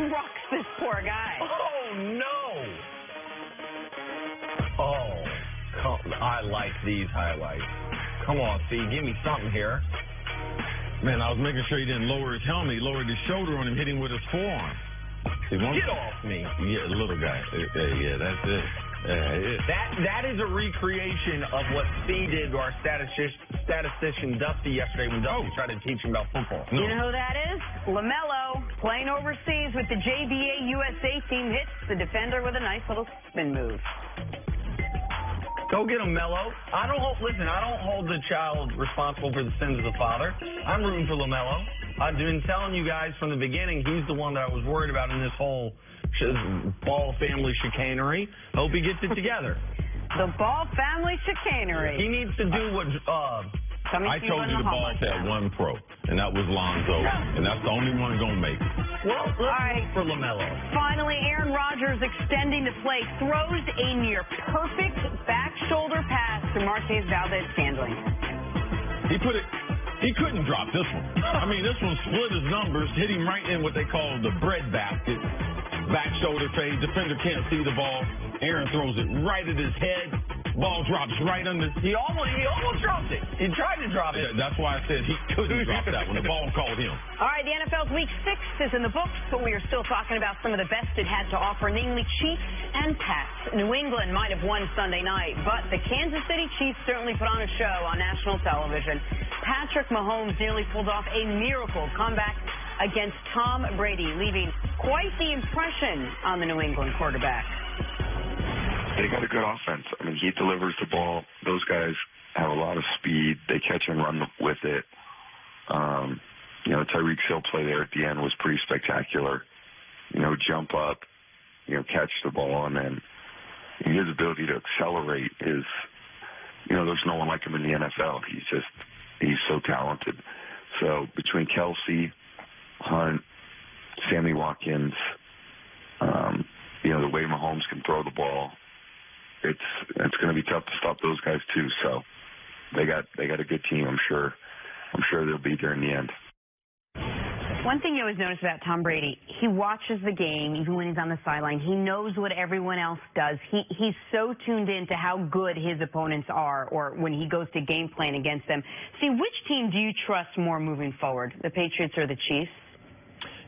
trucks this poor guy. Oh, no. Oh, I like these highlights. Come on, Fee, give me something here. Man, I was making sure he didn't lower his helmet. He lowered his shoulder on him, hit him with his forearm. Get off me. Yeah, little guy. Yeah, that's it. That is a recreation of what Fee did to our statistician Dusty yesterday when Dusty tried to teach him about football. You know who that is? LaMelo, playing overseas with the JBA USA team, hits the defender with a nice little spin move. Go get him, Melo. I don't hold the child responsible for the sins of the father. I'm rooting for LaMelo. I've been telling you guys from the beginning, he's the one that I was worried about in this whole Ball family chicanery. Hope he gets it together. The Ball family chicanery. He needs to do what... I told you the Balls had one pro, and that was Lonzo, and that's the only one going to make it. Well, all right. For LaMelo. Finally, Aaron Rodgers extending the play, throws a near-perfect back shoulder pass to Marquez Valdez-Scantling. He couldn't drop this one. I mean, this one split his numbers, hit him right in what they call the bread basket. Back shoulder fade, defender can't see the ball. Aaron throws it right at his head. Ball drops right under. He almost dropped it. He tried to drop it. That's why I said he couldn't drop that when the ball called him. All right, the NFL's Week 6 is in the books, but we are still talking about some of the best it had to offer, namely Chiefs and Pats. New England might have won Sunday night, but the Kansas City Chiefs certainly put on a show on national television. Patrick Mahomes nearly pulled off a miracle comeback against Tom Brady, leaving quite the impression on the New England quarterback. They got a good offense. I mean, he delivers the ball. Those guys have a lot of speed. They catch and run with it. Tyreek Hill play there at the end was pretty spectacular. Jump up, catch the ball, and then his ability to accelerate is, there's no one like him in the NFL. He's so talented. So between Kelsey, Hunt, Sammy Watkins, the way Mahomes can throw the ball, it's going to be tough to stop those guys too. So they got a good team. I'm sure they'll be there in the end. One thing you always notice about Tom Brady, he watches the game even when he's on the sideline. He knows what everyone else does. He's so tuned in to how good his opponents are, or when he goes to game plan against them. See, which team do you trust more moving forward, the Patriots or the Chiefs?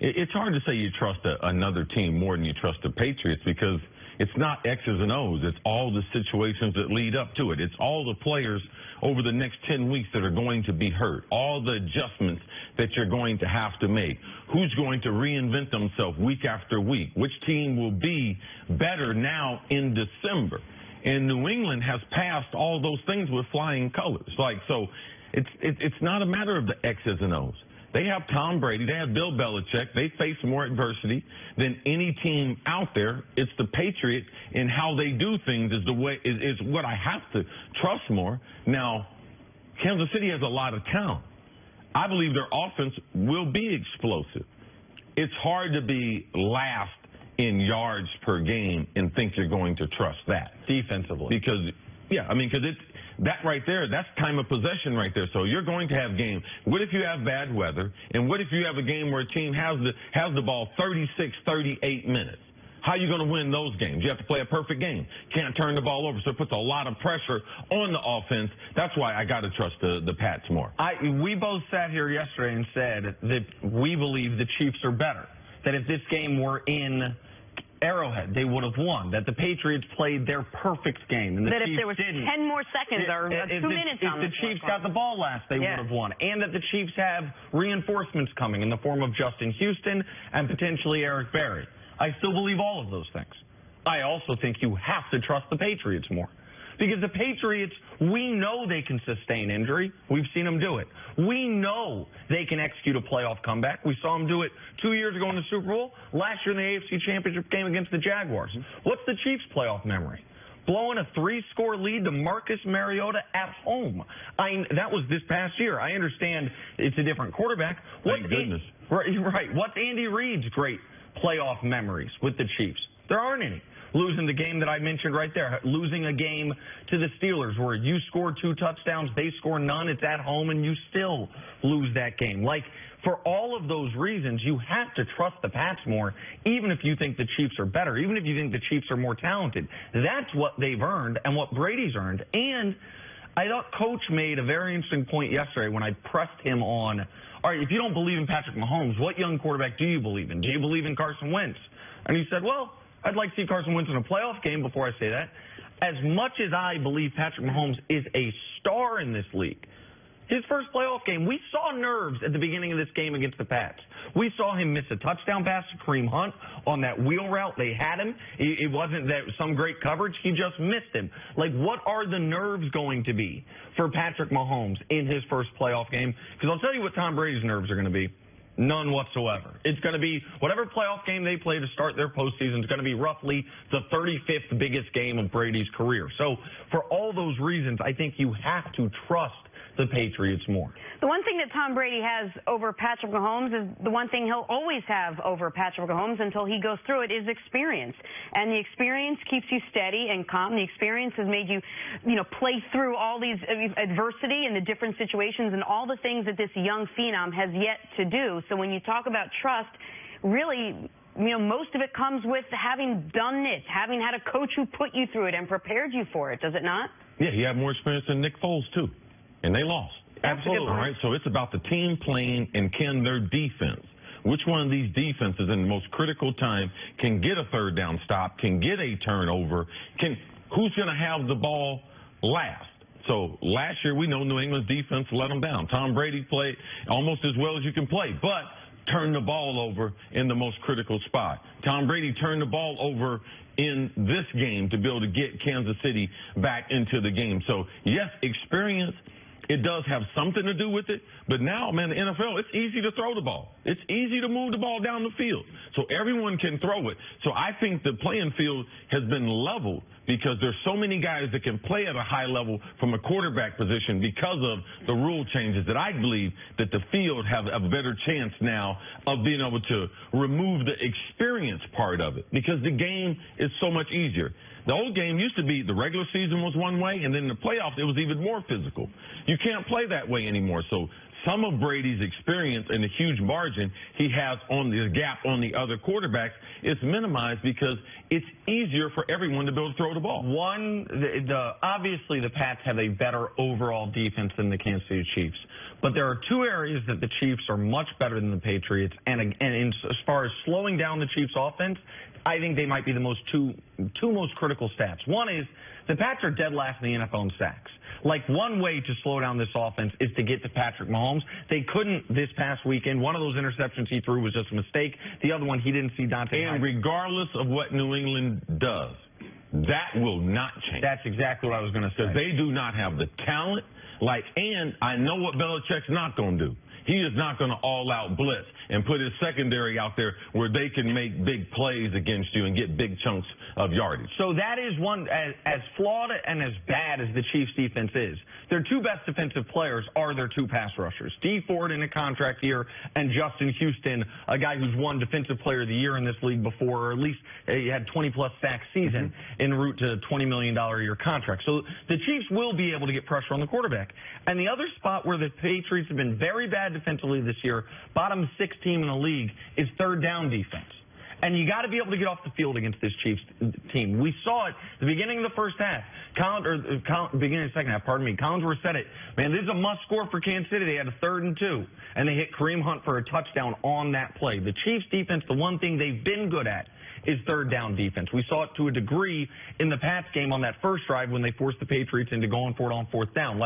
It's hard to say you trust another team more than you trust the Patriots, because it's not X's and O's. It's all the situations that lead up to it. It's all the players over the next 10 weeks that are going to be hurt, all the adjustments that you're going to have to make, who's going to reinvent themselves week after week, which team will be better now in December. And New England has passed all those things with flying colors. So it's not a matter of the X's and O's. They have Tom Brady. They have Bill Belichick. They face more adversity than any team out there. It's the Patriots, and how they do things is what I have to trust more. Now, Kansas City has a lot of talent. I believe their offense will be explosive. It's hard to be last in yards per game and think you're going to trust that defensively. Because that right there, that's time of possession right there. So you're going to have games. What if you have bad weather? And what if you have a game where a team has the ball 36, 38 minutes? How are you going to win those games? You have to play a perfect game. Can't turn the ball over. So it puts a lot of pressure on the offense. That's why I got to trust the Pats more. We both sat here yesterday and said that we believe the Chiefs are better. That if this game were in Arrowhead, they would have won. That the Patriots played their perfect game, and the that Chiefs if there was didn't. 10 more seconds or 2 minutes on if the Chiefs got the ball last, they would have won. And that the Chiefs have reinforcements coming in the form of Justin Houston and potentially Eric Berry. I still believe all of those things. I also think you have to trust the Patriots more. Because the Patriots, we know they can sustain injury. We've seen them do it. We know they can execute a playoff comeback. We saw them do it 2 years ago in the Super Bowl, last year in the AFC Championship game against the Jaguars. What's the Chiefs' playoff memory? Blowing a 3-score lead to Marcus Mariota at home. That was this past year. I understand it's a different quarterback. Thank goodness. Right. What's Andy Reid's great playoff memories with the Chiefs? There aren't any. Losing the game that I mentioned right there, losing a game to the Steelers where you score 2 touchdowns, they score none, it's at home, and you still lose that game. Like, for all of those reasons, you have to trust the Pats more, even if you think the Chiefs are better, even if you think the Chiefs are more talented. That's what they've earned and what Brady's earned. And I thought Coach made a very interesting point yesterday when I pressed him on, all right, if you don't believe in Patrick Mahomes, what young quarterback do you believe in? Do you believe in Carson Wentz? And he said, well, I'd like to see Carson Wentz in a playoff game before I say that. As much as I believe Patrick Mahomes is a star in this league, his first playoff game, we saw nerves at the beginning of this game against the Pats. We saw him miss a touchdown pass to Kareem Hunt on that wheel route. They had him. It wasn't that some great coverage. He just missed him. Like, what are the nerves going to be for Patrick Mahomes in his first playoff game? Because I'll tell you what Tom Brady's nerves are going to be. None whatsoever. It's going to be whatever playoff game they play to start their postseason is going to be roughly the 35th biggest game of Brady's career. So for all those reasons, I think you have to trust the Patriots more. The one thing that Tom Brady has over Patrick Mahomes is the one thing he'll always have over Patrick Mahomes until he goes through it is experience. And the experience keeps you steady and calm. The experience has made you, play through all these adversity and the different situations and all the things that this young phenom has yet to do. So when you talk about trust, really, most of it comes with having done it, having had a coach who put you through it and prepared you for it, does it not? Yeah, he had more experience than Nick Foles, too. And they lost. Absolutely. All right, so it's about the team playing and can their defense. Which one of these defenses in the most critical time can get a third down stop, can get a turnover, who's going to have the ball last? So last year we know New England's defense let them down. Tom Brady played almost as well as you can play, but turned the ball over in the most critical spot. Tom Brady turned the ball over in this game to be able to get Kansas City back into the game. So, yes, experience, it does have something to do with it, but now, man, the NFL, it's easy to throw the ball. It's easy to move the ball down the field, so everyone can throw it. So I think the playing field has been leveled because there's so many guys that can play at a high level from a quarterback position because of the rule changes that I believe that the field have a better chance now of being able to remove the experience part of it because the game is so much easier. The old game used to be the regular season was one way, and then in the playoffs it was even more physical. You can't play that way anymore. So some of Brady's experience and the huge margin he has on the gap on the other quarterbacks is minimized because it's easier for everyone to be able to throw the ball. Obviously the Pats have a better overall defense than the Kansas City Chiefs, but there are two areas that the Chiefs are much better than the Patriots, and as far as slowing down the Chiefs' offense, I think they might be the two most critical stats. One is the Pats are dead last in the NFL in sacks. Like, one way to slow down this offense is to get to Patrick Mahomes. They couldn't this past weekend. One of those interceptions he threw was just a mistake. The other one, he didn't see Dante. And regardless of what New England does, that will not change. That's exactly what I was going to say. Because they do not have the talent. And I know what Belichick's not going to do. He is not going to all-out blitz and put his secondary out there where they can make big plays against you and get big chunks of yardage. So that is one, as flawed and as bad as the Chiefs' defense is, their two best defensive players are their two pass rushers. Dee Ford in a contract year and Justin Houston, a guy who's won Defensive Player of the Year in this league before, or at least he had 20-plus sack season en route to a $20 million a year contract. So the Chiefs will be able to get pressure on the quarterback. And the other spot where the Patriots have been very bad defensively this year, bottom 6 team in the league, is third down defense. And you got to be able to get off the field against this Chiefs team. We saw it at the beginning of the first half. Beginning of the second half, Collinsworth said it. Man, this is a must score for Kansas City. They had a 3rd and 2, and they hit Kareem Hunt for a touchdown on that play. The Chiefs defense, the one thing they've been good at is third down defense. We saw it to a degree in the Pats game on that first drive when they forced the Patriots into going for it on 4th down.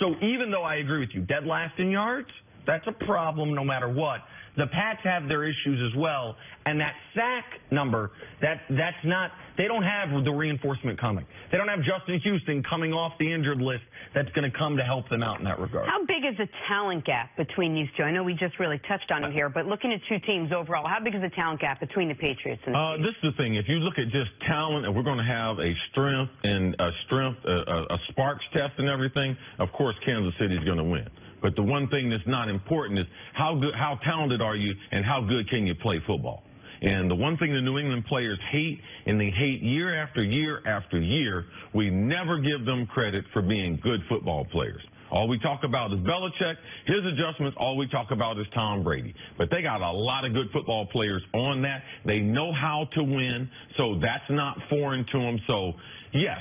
So even though I agree with you, dead last in yards, that's a problem no matter what. The Pats have their issues as well, and that sack number, that's not, they don't have the reinforcement coming. They don't have Justin Houston coming off the injured list that's going to come to help them out in that regard. How big is the talent gap between these two? I know we just really touched on it here, but looking at two teams overall, how big is the talent gap between the Patriots and the Chiefs? This is the thing. If you look at just talent, and we're going to have a Sparks test and everything, of course Kansas City is going to win. But the one thing that's not important is how talented are you and how good can you play football. And the one thing the New England players hate, and they hate year after year after year, we never give them credit for being good football players. All we talk about is Belichick. His adjustments, all we talk about is Tom Brady. But they got a lot of good football players on that. They know how to win, so that's not foreign to them. So, yes,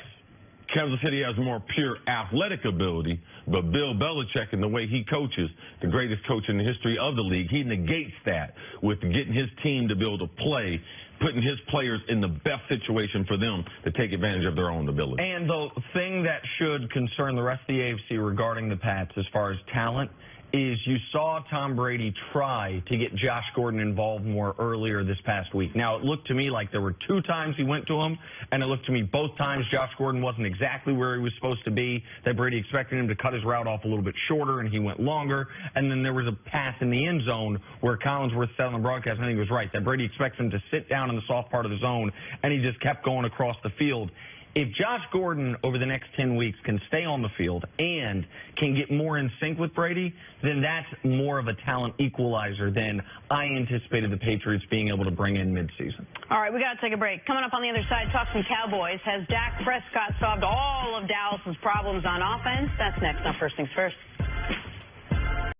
Kansas City has more pure athletic ability, but Bill Belichick and the way he coaches, the greatest coach in the history of the league, he negates that with getting his team to be able to play, putting his players in the best situation for them to take advantage of their own ability. And the thing that should concern the rest of the AFC regarding the Pats as far as talent is you saw Tom Brady try to get Josh Gordon involved more earlier this past week. Now, it looked to me like there were 2 times he went to him, and it looked to me both times Josh Gordon wasn't exactly where he was supposed to be, that Brady expected him to cut his route off a little bit shorter, and he went longer. And then there was a pass in the end zone where Collinsworth said on the broadcast, I think he was right, that Brady expects him to sit down in the soft part of the zone, and he just kept going across the field. If Josh Gordon over the next 10 weeks can stay on the field and can get more in sync with Brady, then that's more of a talent equalizer than I anticipated the Patriots being able to bring in midseason. All right, we got to take a break. Coming up on the other side, talk some Cowboys. Has Dak Prescott solved all of Dallas's problems on offense? That's next on First Things First.